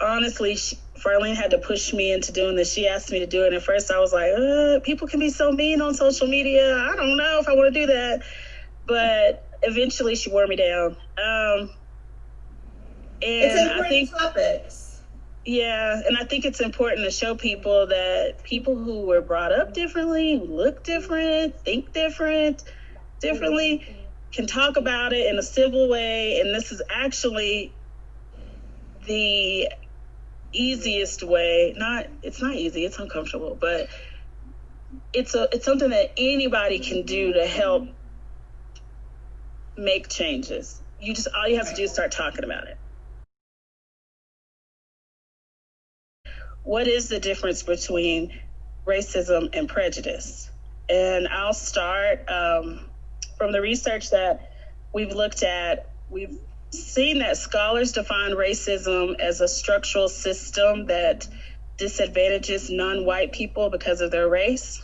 honestly, Farlene had to push me into doing this. She asked me to do it. And at first I was like, people can be so mean on social media. I don't know if I want to do that. But eventually she wore me down. And it's important topics. Yeah, and I think it's important to show people that people who were brought up differently, who look different, think differently, can talk about it in a civil way. And this is actually the easiest way. It's not easy, it's uncomfortable, but it's something that anybody can do to help make changes. All you have to do is start talking about it. What is the difference between racism and prejudice? And I'll start from the research that we've looked at. We've seen that scholars define racism as a structural system that disadvantages non-white people because of their race,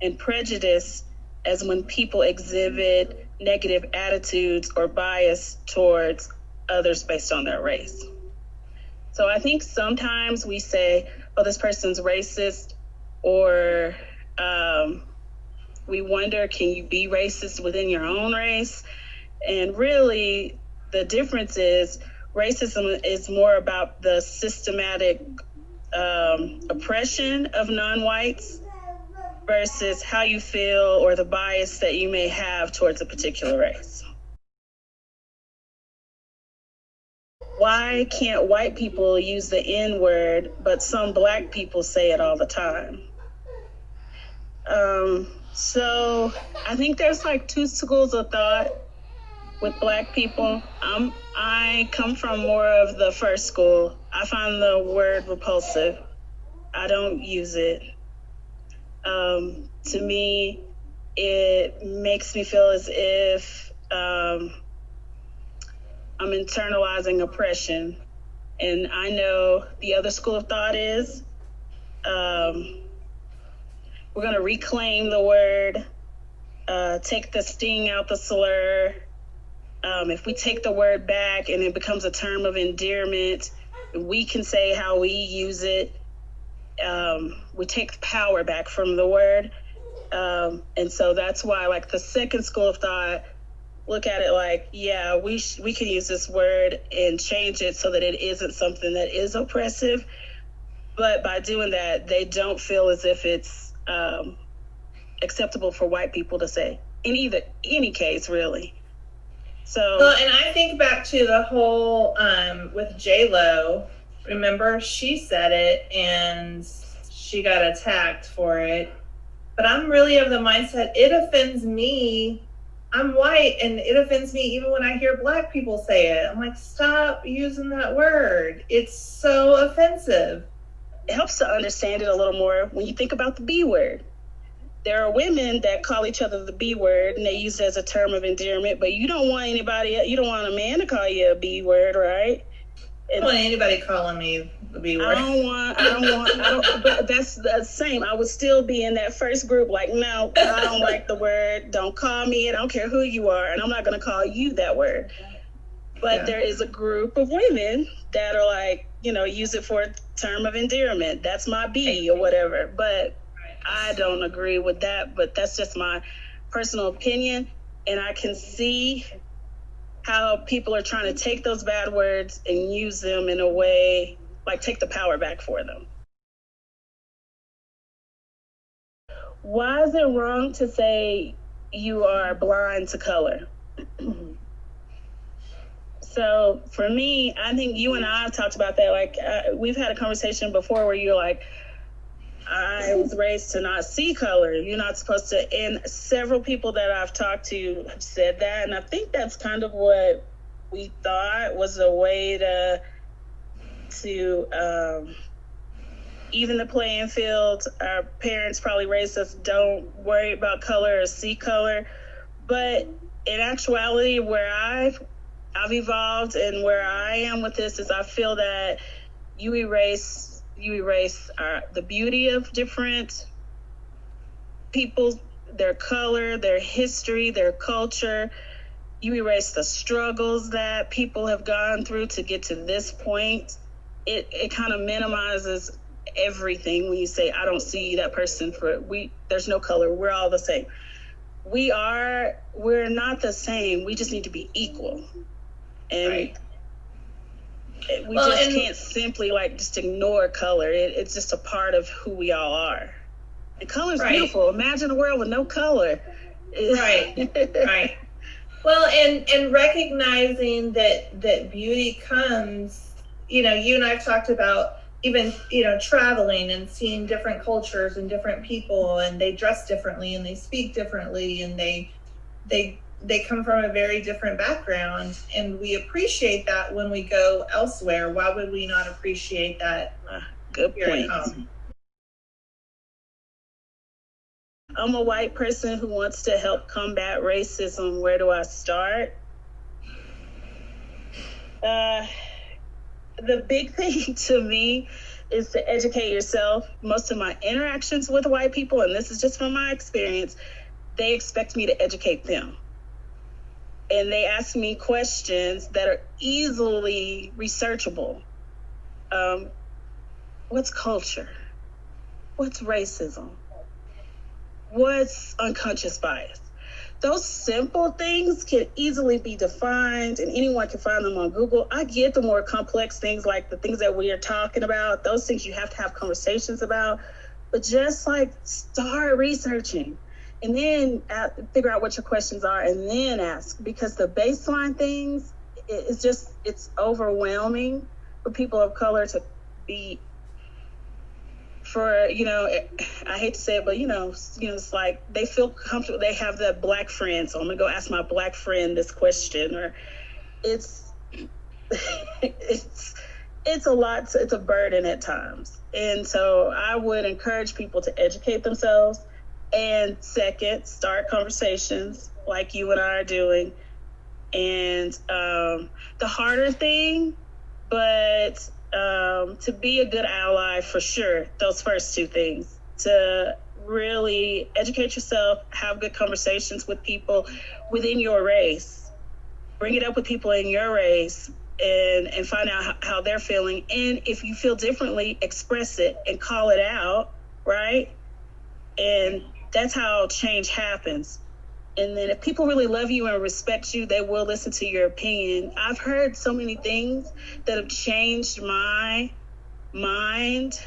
and prejudice as when people exhibit negative attitudes or bias towards others based on their race. So I think sometimes we say, oh, this person's racist, or we wonder, can you be racist within your own race? And really, the difference is racism is more about the systematic oppression of non-whites versus how you feel or the bias that you may have towards a particular race. Why can't white people use the N-word, but some Black people say it all the time? So I think there's like two schools of thought with Black people. I come from more of the first school. I find the word repulsive. I don't use it. To me, it makes me feel as if I'm internalizing oppression. And I know the other school of thought is we're going to reclaim the word, take the sting out the slur. If we take the word back and it becomes a term of endearment, we can say how we use it. We take the power back from the word. And so that's why, like, the second school of thought look at it like, yeah, we can use this word and change it so that it isn't something that is oppressive. But by doing that, they don't feel as if it's acceptable for white people to say in any case, really. So, well, and I think back to the whole with J-Lo. Remember, she said it and she got attacked for it. But I'm really of the mindset, it offends me. I'm white, and it offends me even when I hear Black people say it. I'm like, stop using that word. It's so offensive. It helps to understand it a little more when you think about the B word. There are women that call each other the B word, and they use it as a term of endearment, but you don't want a man to call you a B word, right? I don't want anybody calling me the B word. But that's the same. I would still be in that first group, like, no, I don't like the word. Don't call me. I don't care who you are, and I'm not going to call you that word. But there is a group of women that are like, use it for a term of endearment. That's my B or whatever. But I don't agree with that. But that's just my personal opinion. And I can see how people are trying to take those bad words and use them in a way, like take the power back for them. Why is it wrong to say you are blind to color? So for me, I think you and I have talked about that. Like, we've had a conversation before where you're like, I was raised to not see color. You're not supposed to. And several people that I've talked to have said that. And I think that's kind of what we thought was a way to even the playing field. Our parents probably raised us, don't worry about color or see color. But in actuality, where I've evolved and where I am with this is I feel that you erase the beauty of different people, their color, their history, their culture. You erase the struggles that people have gone through to get to this point it kind of minimizes everything when you say, I don't see that person there's no color. We're all the same. We're not the same. We just need to be equal. And right. we can't simply just ignore color. It's just a part of who we all are. And color's beautiful. Imagine a world with no color. Right. Right. Well, and recognizing that beauty comes, you and I've talked about even, traveling and seeing different cultures and different people, and they dress differently and they speak differently, and they come from a very different background, and we appreciate that when we go elsewhere. Why would we not appreciate that? Good point. I'm a white person who wants to help combat racism. Where do I start? The big thing to me is to educate yourself. Most of my interactions with white people, and this is just from my experience, they expect me to educate them. And they ask me questions that are easily researchable. What's culture? What's racism? What's unconscious bias? Those simple things can easily be defined, and anyone can find them on Google. I get the more complex things, like the things that we are talking about, those things you have to have conversations about, but just start researching and then figure out what your questions are and then ask, because the baseline things, it's overwhelming for people of color to be, I hate to say it, but it's like they feel comfortable. They have that black friend, so I'm gonna go ask my black friend this question, or it's a lot. It's a burden at times, and so I would encourage people to educate themselves. And second, start conversations like you and I are doing. And the harder thing, but to be a good ally, for sure, those first two things, to really educate yourself, have good conversations with people within your race, bring it up with people in your race, and find out how they're feeling. And if you feel differently, express it and call it out, right? And that's how change happens. And then if people really love you and respect you, they will listen to your opinion. I've heard so many things that have changed my mind.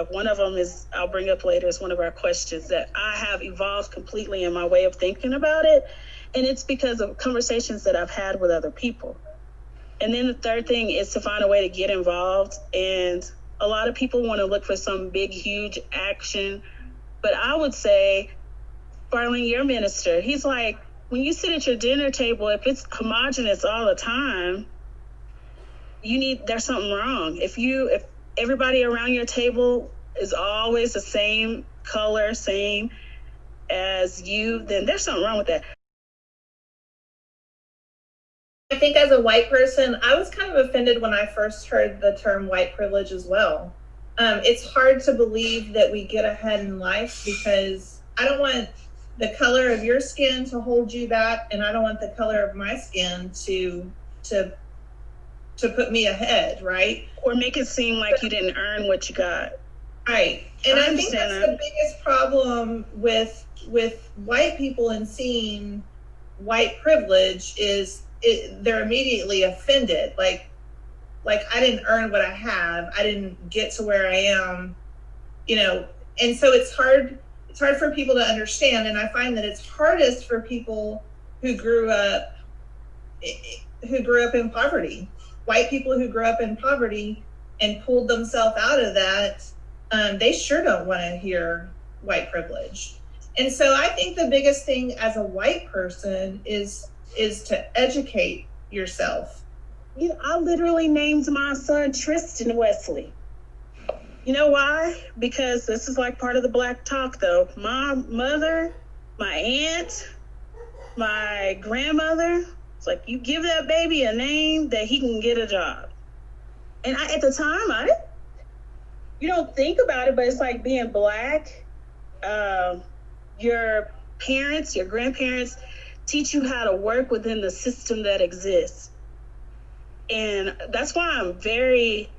One of them is, I'll bring up later, is one of our questions, that I have evolved completely in my way of thinking about it. And it's because of conversations that I've had with other people. And then the third thing is to find a way to get involved. And a lot of people want to look for some big, huge action. But I would say, Farlene, your minister, he's like, when you sit at your dinner table, if it's homogenous all the time, there's something wrong. If everybody around your table is always the same color, same as you, then there's something wrong with that. I think as a white person, I was kind of offended when I first heard the term white privilege as well. It's hard to believe that we get ahead in life, because I don't want the color of your skin to hold you back, and I don't want the color of my skin to put me ahead, right? Or make it seem like you didn't earn what you got. Right. And I think that's the biggest problem with white people and seeing white privilege is they're immediately offended. Like I didn't earn what I have. I didn't get to where I am, and so it's hard for people to understand. And I find that it's hardest for people who grew up in poverty, white people who grew up in poverty and pulled themselves out of that. They sure don't want to hear white privilege. And so I think the biggest thing as a white person is to educate yourself. I literally named my son Tristan Wesley. You know why? Because this is like part of the Black talk, though. My mother, my aunt, my grandmother, it's like, you give that baby a name that he can get a job. And at the time, you don't think about it, but it's like being Black. Your parents, your grandparents teach you how to work within the system that exists. And that's why I'm very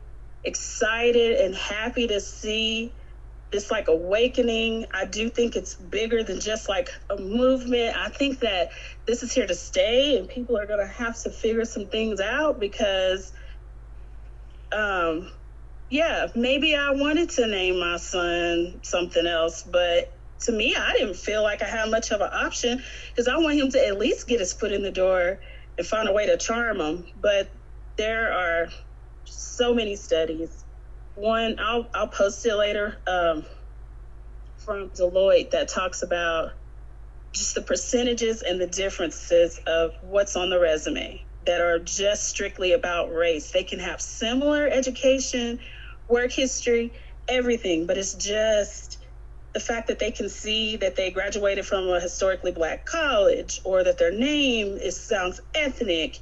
excited and happy to see this like awakening. I do think it's bigger than just like a movement. I think that this is here to stay, and people are going to have to figure some things out because, yeah, maybe I wanted to name my son something else, but to me, I didn't feel like I had much of an option because I want him to at least get his foot in the door and find a way to charm him. But there are so many studies. One, I'll post it later, from Deloitte that talks about just the percentages and the differences of what's on the resume that are just strictly about race. They can have similar education, work history, everything, but it's just the fact that they can see that they graduated from a historically Black college or that their name sounds ethnic.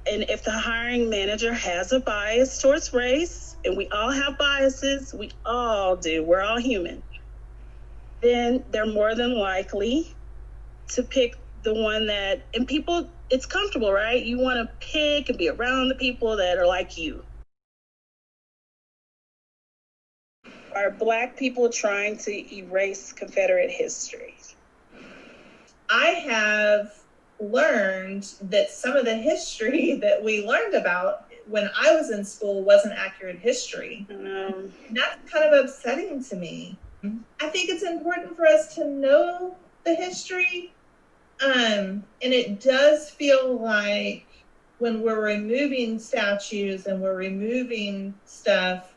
And if the hiring manager has a bias towards race, and we all have biases, we all do, we're all human, then they're more than likely to pick the one that, and people, it's comfortable, right? You want to pick and be around the people that are like you. Are Black people trying to erase Confederate history? I have learned that some of the history that we learned about when I was in school wasn't accurate history. And that's kind of upsetting to me. I think it's important for us to know the history. And it does feel like when we're removing statues and we're removing stuff,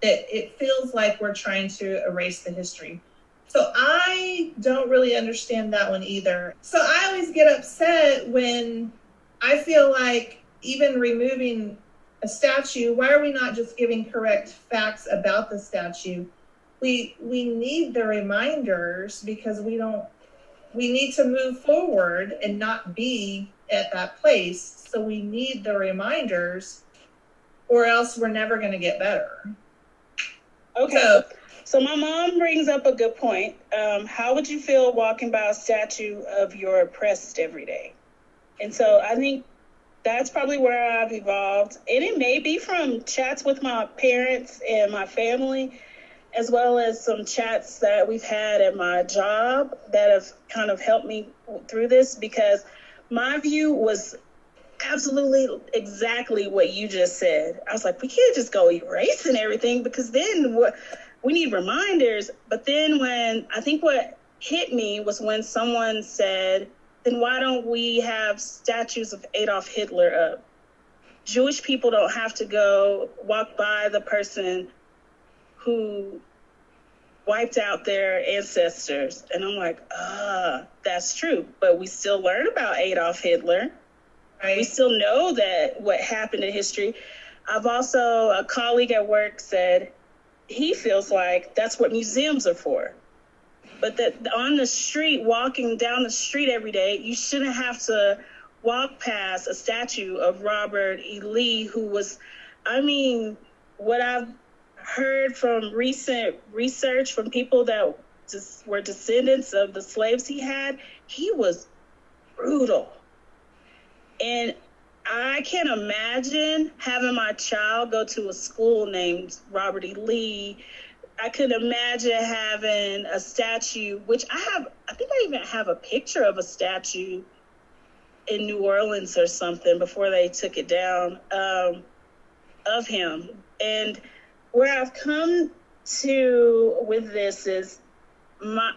that it feels like we're trying to erase the history. So I don't really understand that one either. So I always get upset when I feel like even removing a statue, why are we not just giving correct facts about the statue? We need the reminders because we need to move forward and not be at that place. So we need the reminders or else we're never going to get better. Okay. So my mom brings up a good point. How would you feel walking by a statue of your oppressed every day? And so I think that's probably where I've evolved. And it may be from chats with my parents and my family, as well as some chats that we've had at my job that have kind of helped me through this, because my view was absolutely exactly what you just said. I was like, we can't just go erasing everything because then we need reminders. But then I think what hit me was when someone said, then why don't we have statues of Adolf Hitler up? Jewish people don't have to go walk by the person who wiped out their ancestors. And I'm like, that's true. But we still learn about Adolf Hitler. Right. We still know that what happened in history. I've also, a colleague at work said he feels like that's what museums are for. But that on the street, walking down the street every day, you shouldn't have to walk past a statue of Robert E. Lee, who was, what I've heard from recent research from people that just were descendants of the slaves he was brutal. And I can't imagine having my child go to a school named Robert E. Lee. I could imagine having a statue, which I think I even have a picture of a statue in New Orleans or something before they took it down, of him. And where I've come to with this is my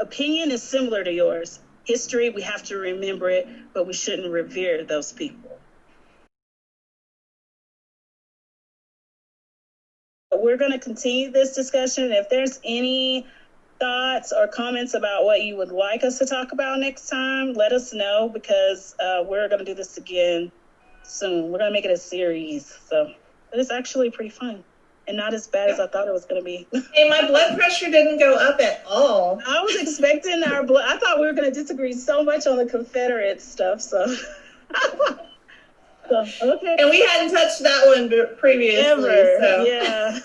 opinion is similar to yours. History, we have to remember it, but we shouldn't revere those people. We're going to continue this discussion. If there's any thoughts or comments about what you would like us to talk about next time, let us know, because we're going to do this again soon. We're going to make it a series. So it's actually pretty fun and not as bad as I thought it was going to be. Hey, my blood pressure didn't go up at all. I was expecting I thought we were going to disagree so much on the Confederate stuff. So, okay. And we hadn't touched that one previously. Ever. So. Yeah.